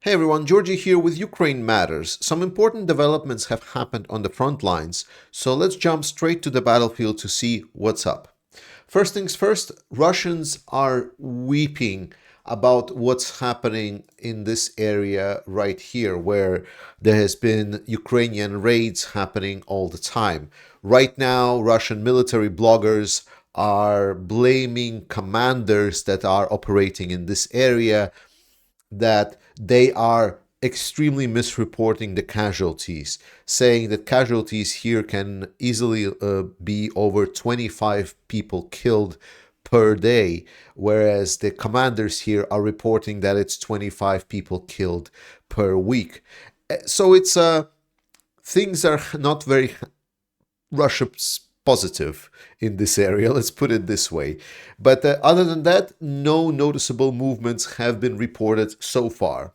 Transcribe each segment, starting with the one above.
Hey everyone, Georgie here with Ukraine Matters. Some important developments have happened on the front lines, so let's jump straight to the battlefield to see what's up. First things first, Russians are weeping about what's happening in this area right here, where there has been Ukrainian raids happening all the time. Right now, Russian military bloggers are blaming commanders that are operating in this area that they are extremely misreporting the casualties, saying that casualties here can easily be over 25 people killed per day, whereas the commanders here are reporting that it's 25 people killed per week. So it's things are not very Russia's positive in this area, let's put it this way. But other than that, no noticeable movements have been reported so far.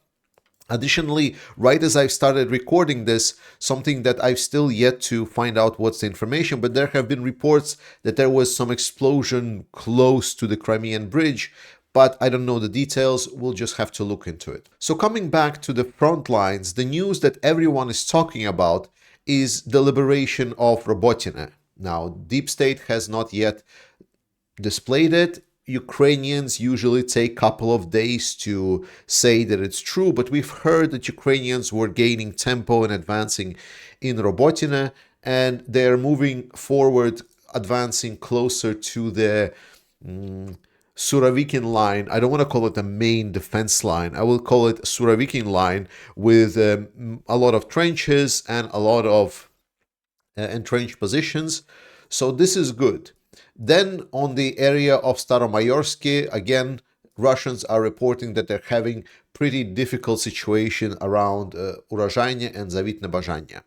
Additionally, right as I've started recording this, something that I've still yet to find out what's the information, but there have been reports that there was some explosion close to the Crimean Bridge, but I don't know the details. We'll just have to look into it. So coming back to the front lines, the news that everyone is talking about is the liberation of Robotyne. Now, Deep State has not yet displayed it. Ukrainians usually take a couple of days to say that it's true, but we've heard that Ukrainians were gaining tempo and advancing in Robotyne, and they're moving forward, advancing closer to the Suravikin line. I don't want to call it the main defense line. I will call it Suravikin line with a lot of trenches and a lot of entrenched positions. So this is good. Then on the area of Staromayorsky, again, Russians are reporting that they're having pretty difficult situation around Urozhaine and Zavitne Bazhanya.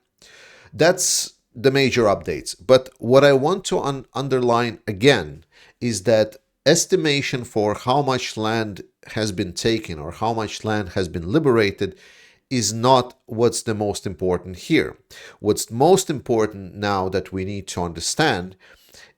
That's the major updates. But what I want to underline again is that estimation for how much land has been taken or how much land has been liberated is not what's the most important here. What's most important now that we need to understand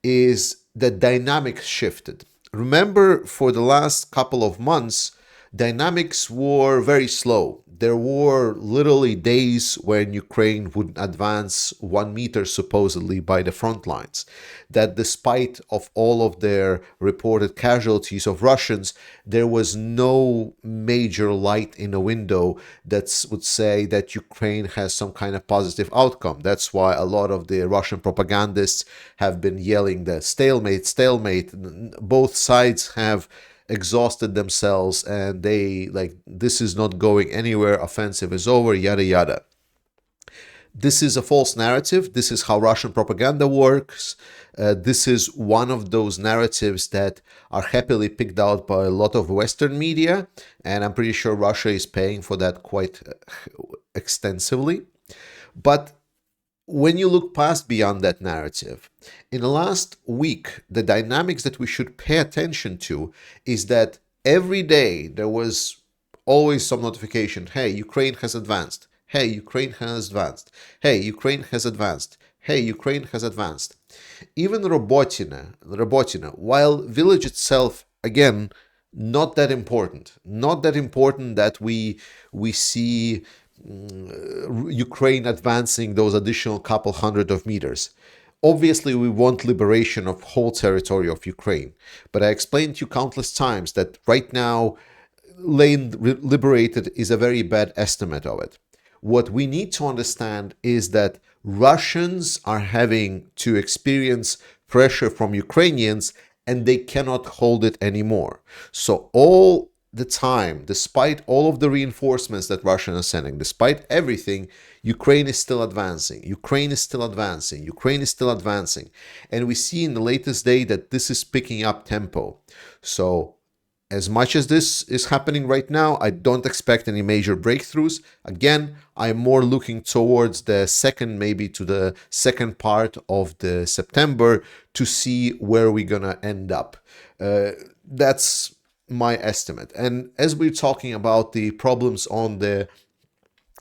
is the dynamics shifted. Remember, for the last couple of months, dynamics were very slow. There were literally days when Ukraine would advance 1 meter supposedly by the front lines. That despite of all of their reported casualties of Russians, there was no major light in a window that would say that Ukraine has some kind of positive outcome. That's why a lot of the Russian propagandists have been yelling the stalemate, stalemate. Both sides have exhausted themselves and they like this is not going anywhere, offensive is over, yada yada. This is a false narrative. This is how Russian propaganda works. This is one of those narratives that are happily picked out by a lot of Western media, and I'm pretty sure Russia is paying for that quite extensively. But when you look past beyond that narrative, in the last week, the dynamics that we should pay attention to is that every day there was always some notification. Hey, Ukraine has advanced. Hey, Ukraine has advanced. Hey, Ukraine has advanced. Hey, Ukraine has advanced. Even Robotyne, while village itself, again, not that important. Not that important that we see Ukraine advancing those additional couple hundred of meters. Obviously, we want liberation of whole territory of Ukraine, but I explained to you countless times that right now, land liberated is a very bad estimate of it. What we need to understand is that Russians are having to experience pressure from Ukrainians and they cannot hold it anymore. So all the time, despite all of the reinforcements that Russia is sending, despite everything, Ukraine is still advancing. Ukraine is still advancing. Ukraine is still advancing. And we see in the latest day that this is picking up tempo. So as much as this is happening right now, I don't expect any major breakthroughs. Again, I'm more looking towards the second, maybe to the second part of the September to see where we're gonna end up. That's my estimate. And as we're talking about the problems on the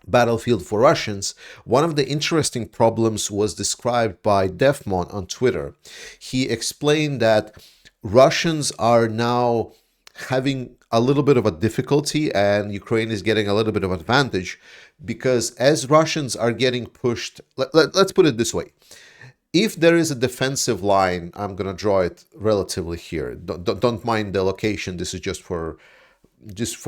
battlefield for Russians, one of the interesting problems was described by Defmon on Twitter. He explained that Russians are now having a little bit of a difficulty, and Ukraine is getting a little bit of advantage because as Russians are getting pushed, let's put it this way. If there is a defensive line, I'm going to draw it relatively here. Don't mind the location. This is just for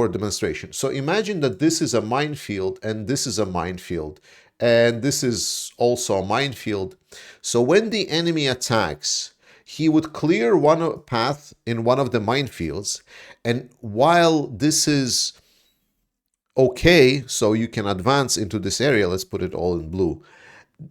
demonstration. So imagine that this is a minefield and this is a minefield and this is also a minefield. So when the enemy attacks, he would clear one path in one of the minefields, and while this is okay, so you can advance into this area, let's put it all in blue,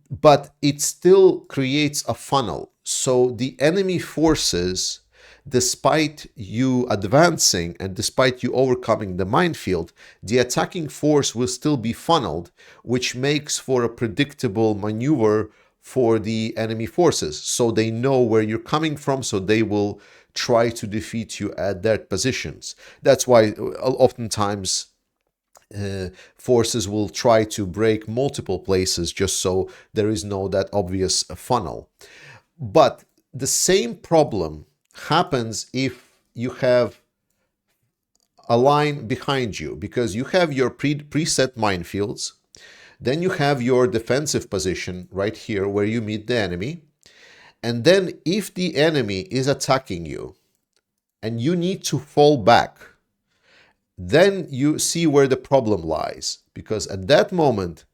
but it still creates a funnel. So the enemy forces, despite you advancing and despite you overcoming the minefield, the attacking force will still be funneled, which makes for a predictable maneuver for the enemy forces. So they know where you're coming from, so they will try to defeat you at their positions. That's why oftentimes forces will try to break multiple places just so there is no that obvious funnel. But the same problem happens if you have a line behind you, because you have your preset minefields, then you have your defensive position right here where you meet the enemy, and then if the enemy is attacking you and you need to fall back, then you see where the problem lies. Because at that moment,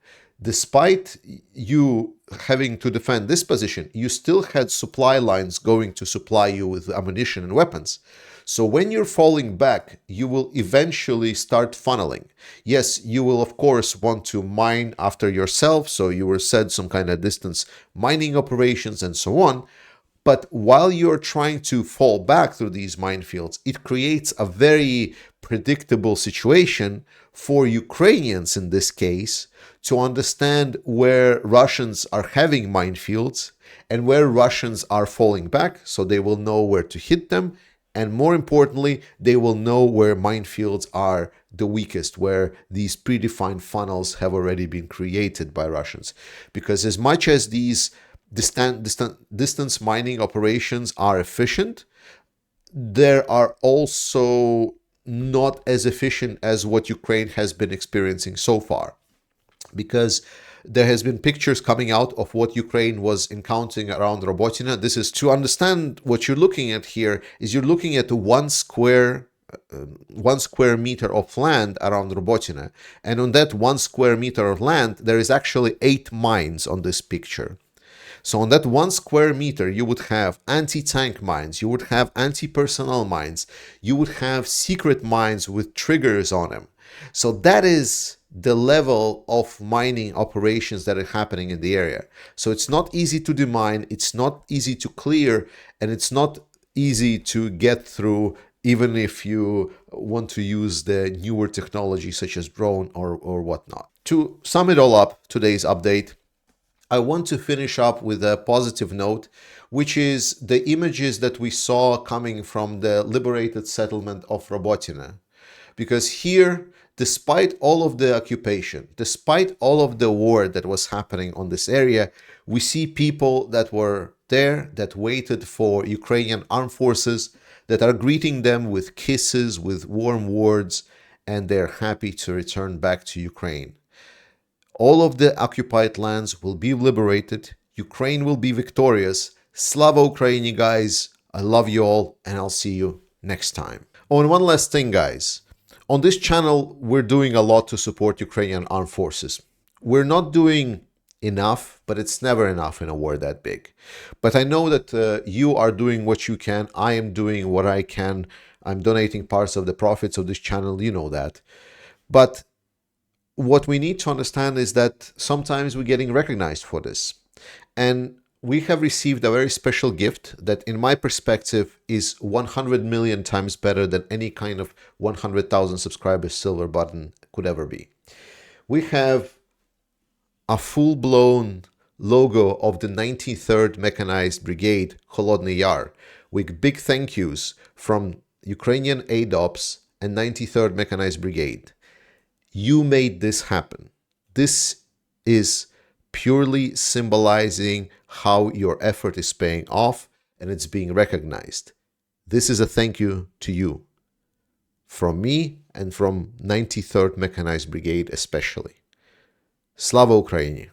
despite you having to defend this position, you still had supply lines going to supply you with ammunition and weapons. So when you're falling back, you will eventually start funneling. Yes, you will of course want to mine after yourself, so you will set some kind of distance mining operations and so on. But while you're trying to fall back through these minefields, it creates a very predictable situation for Ukrainians in this case to understand where Russians are having minefields and where Russians are falling back, so they will know where to hit them. And more importantly, they will know where minefields are the weakest, where these predefined funnels have already been created by Russians. Because as much as these distance mining operations are efficient, there are also not as efficient as what Ukraine has been experiencing so far, because there has been pictures coming out of what Ukraine was encountering around Robotyne. This is to understand what you're looking at here is you're looking at 1 square meter of land around Robotyne, and on that 1 square meter of land there is actually 8 mines on this picture. So on that 1 square meter, you would have anti-tank mines, you would have anti-personnel mines, you would have secret mines with triggers on them. So that is the level of mining operations that are happening in the area. So it's not easy to demine, it's not easy to clear, and it's not easy to get through, even if you want to use the newer technology such as drone or whatnot. To sum it all up, today's update, I want to finish up with a positive note, which is the images that we saw coming from the liberated settlement of Robotyne. Because here, despite all of the occupation, despite all of the war that was happening on this area, we see people that were there, that waited for Ukrainian armed forces, that are greeting them with kisses, with warm words, and they're happy to return back to Ukraine. All of the occupied lands will be liberated. Ukraine will be victorious. Slava Ukraini, guys. I love you all, and I'll see you next time. Oh, and one last thing, guys. On this channel, we're doing a lot to support Ukrainian armed forces. We're not doing enough, but it's never enough in a war that big. But I know that you are doing what you can. I am doing what I can. I'm donating parts of the profits of this channel. You know that. But what we need to understand is that sometimes we're getting recognized for this. And we have received a very special gift that, in my perspective, is 100 million times better than any kind of 100,000 subscribers silver button could ever be. We have a full-blown logo of the 93rd Mechanized Brigade, Holodny Yar, with big thank yous from Ukrainian ADOPS and 93rd Mechanized Brigade. You made this happen. This is purely symbolizing how your effort is paying off and it's being recognized. This is a thank you to you. from me and from 93rd Mechanized Brigade especially. Slava Ukraini!